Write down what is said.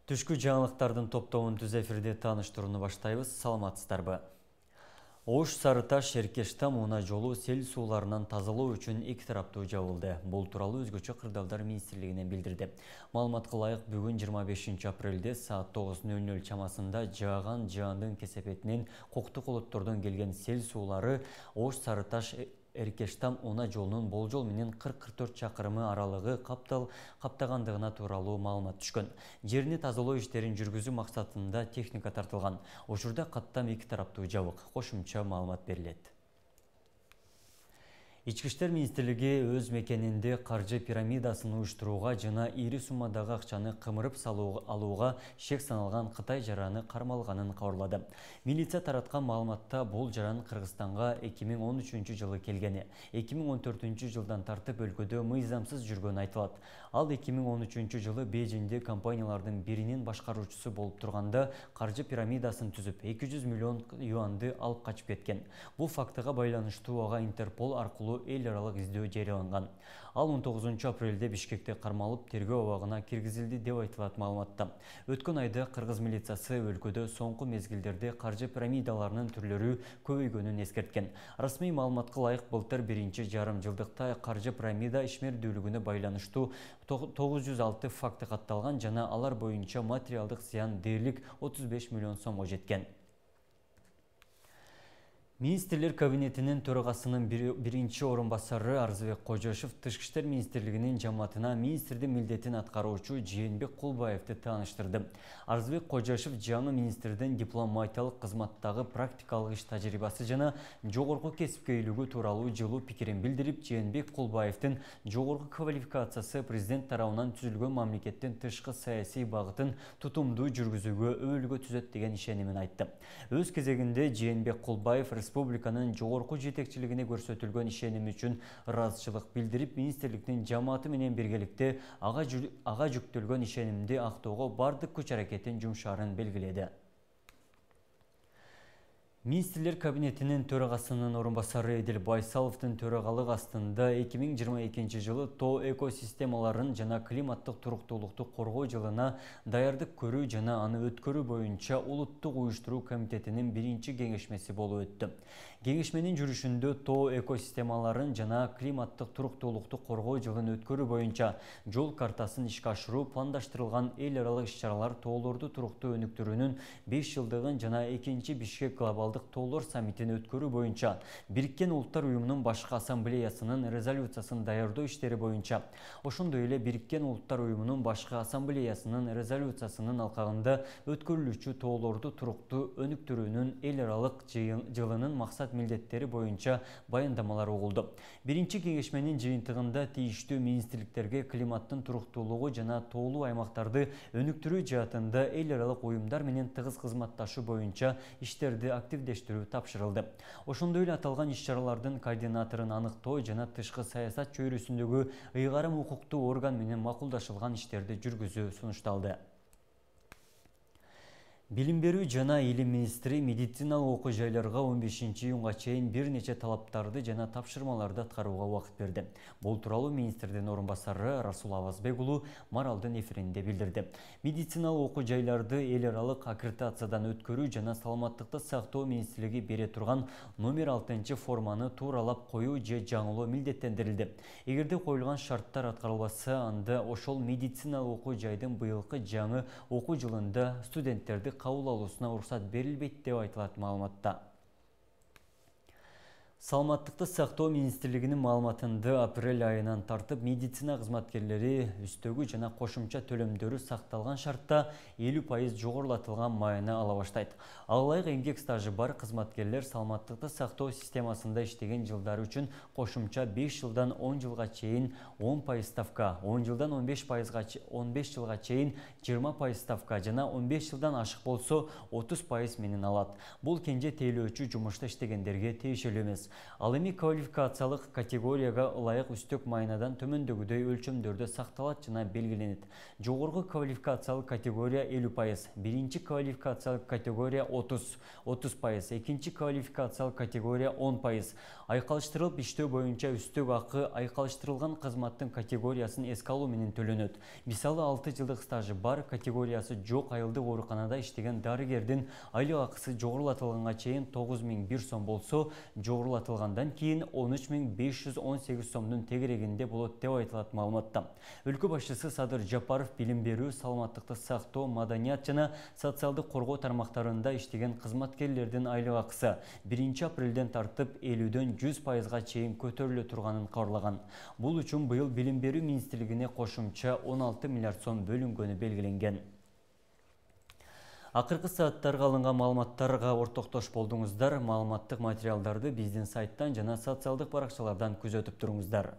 Түшкү жаңылыктардын топтоомун түз эфирде тааныштырууну баштайбыз. Саламатсыздарбы? Ош Сарыташ Эркештам унаа жолу сел сууларынан тазалоо үчүн эки тараптуу жабылды. Бул тууралуу Өзгөчө кырдаалдар министрлигинен билдирди. Маалыматка ылайык, бүгүн 25 апрелде саат 9:00 чамасында жааган жаандын кесепетинен коктук олоттордон келген сел суулары Ош Сарыташ Эркештам унаа жолунун болжол менен 40-44 чакырымы аралыгы каптагандыгына тууралуу маалымат түшкөн. Жерни тазалоо иштерин жүргүзүү максатында техника тартылган. Учурда каттам эки тараптуу жабык. Кошумча маалымат берилет. Ички иштер министрлиги өз мекенинде каржы пирамидасын уюштурууга жана ири суммадагы акчаны кымырып алууга шек саналган Кытай жараны кармалганын кабарлады. Милиция тараткан маалыматта бул жаран Кыргызстанга 2013 жылы келгени, 2014 жылдан тартып өлкөдө мыйзамсыз жүргөнү айтылат. Ал 2013 жылы Бейжиңде компаниялардын биринин башкаруучусу болуп турганда каржы пирамидасын түзүп 200 миллион юанды алып качып кеткен. Бул фактыга байланыштуу ага Интерпол аркылуу эл аралык издөө жарыяланган. Ал 19 апрелде Бишкекте кармалып, тергөө абагына киргизилди деп айтылат маалыматта. Өткөн айда Кыргыз милициясы өлкөдө соңку мезгилдерде каржы пирамидаларынын түрлөрү көбөйгөнүн эскерткен. Расмий маалыматка ылайык, былтыр биринчи жарым жылдыкта каржы пирамида ишмердүүлүгүнө байланыштуу 906 факты катталган жана алар боюнча материалдык зыян дээрлик 35 миллион сомго жеткен. Министрлер кабинетинин төрагасынын биринчи орун басары Арзыбек Кожошов Тышкы иштер министрлигинин жамаатына министрдин милдетин аткаруучу Жээнбек Кулбаевди тааныштырды. Арзыбек Кожошов жаңы министрдин дипломатиялык кызматтагы практикалык иш тажрыйбасы жана жогорку кесипкөйлүгү тууралуу жылуу пикирин билдирип, Жээнбек Кулбаевдин жогорку квалификациясы президент тарабынан түзүлгөн мамлекеттин тышкы саясий багытын тутумдуу жүргүзүүгө өбөлгө түзөт деген ишенимин айтты. Өз кезегинде Жээнбек Кулбаев республиканын жогорку жетекчилигине көрсөтүлгөн ишеними үчүн ыраазычылык билдирип, министрликтин жамааты менен биргеликте ага жүктөлгөн ишенимди актоого бардык күч-аракетин жумшаарын белгиледи. Министрлер кабинетинин төрагасынын орун басары Эдил Байсаловдун төрагалык астында 2022 жылы тоо экосистемаларын жана климаттык туруктуулукту коргоо жылына даярдык көрүү жана аны өткөрүү боюнча улуттук уюштуруу комитетинин биринчи кеңешмеси болуп өттү. Кеңешменин жүрүшүндө тоо экосистемаларын жана климаттык туруктуулукту коргоо жылын өткөрүү боюнча жол картасын ишке ашыруу, пландаштырылган эл аралык иш-чаралар, тоолорду туруктуу өнүктүрүүнүн 5 жылдыгын жана экинчи Бишкек глобалдык тоолор саммитин өткөрүү боюнча Бириккен Улуттар уюмунун башкы ассамблеясынын резолюциясын даярдоо иштери боюнча, ошондой эле Бириккен Улуттар уюмунун башкы ассамблеясынын резолюциясынын алкагында өткөрүлүүчү тоолорду туруктуу өнүктүрүүнүн эл аралык жылынын максат милдеттери боюнча баяндамалар угулду. Биринчи кеңешменин жыйынтыгында тийиштүү министрликтерге климаттын туруктуулугу жана тоолуу аймактарды өнүктүрүү жаатында эл аралык уюмдар менен тыгыз кызматташуу боюнча иштерди активдештирүү тапшырылды. Ошондой эле аталган иш-чаралардын координаторун аныктоо жана тышкы саясат чөйрөсүндөгү ыйгарым укуктуу орган менен макулдашылган иштерди жүргүзүү сунушталды. Билим берүү жана илим министри медициналык окуу жайларга 15-июнга чейин бир нече талаптарды жана тапшырмаларды аткарууга убакыт берди. Бул тууралуу министрдин орун басары Расул Абазбек уулу Маралдын эфиринде билдирди. Медициналык окуу жайларды эл аралык аккредитациядан өткөрүү жана саламаттыкты сактоо министрлиги бере турган номер 6 форманы тууралап коюу же жаңылоо милдеттендирилди. Эгерде коюлган шарттар аткарылбаса, анда ошол медициналык окуу жайдын быйылкы жаңы окуу жылында студенттерди кабыл алуусуна уруксат берилбейт деп айтылат маалыматта. Саламаттыкты сактоо министрлигинин маалыматында апрель айынан тартып медицина кызматкерлери үстөгү жана кошумча төлөмдөрү сакталган шартта 50% жогорулатылган майына ала баштайт. Ага ылайык эмгек стажы бар кызматкерлер саламаттыкты сактоо системасында иштеген жылдары үчүн кошумча 5 жылдан 10 жылга чейин 10% ставка, 10 жылдан 15 жылга чейин 20% ставка жана 15 жылдан ашык болсо 30% менен алат. Бул кенже тейлөөчү жумушта иштегендерге тиешелүү эмес. Ал эми квалификациялык категорияга ылайык үстөк майнадан төмөндөгүдөй өлчөмдөрдө сакталат жана белгиленет. Жогорку квалификациялык категория 50%, биринчи квалификациялык категория 30%, экинчи квалификациялык категория 10%. Айкалыштырылып иштөө боюнча үстөк акы айкалыштырылган кызматтын категориясын эске алуу менен төлөнөт. Мисалы 6 жылдык стажы бар, категориясы жок айылдык ооруканада иштеген дарыгердин айлык акысы жогорулатылганга чейин 9001 сом болсо, жогорулатылгандан кийин 13518 сомдун тегерегинде болот деп айтылат маалыматта. Өлкө башчысы Садыр Жапаров билим берүү, саламаттыкты сактоо, маданият жана социалдык коргоо тармактарында иштеген кызматкерлердин айлык акысы 1 апрелден тартып 50дөн 100%га чейин көтөрүлө турганын кабарлаган. Бул үчүн быйыл билим берүү министрлигине кошумча 16 миллиард сом бөлүнгөнү белгиленген. Акыркы сааттарга алынган маалыматтарга ортоктош болдуңуздар. Маалыматтык материалдарды биздин сайттан жана социалдык баракчалардан күзөтүп туруңуздар.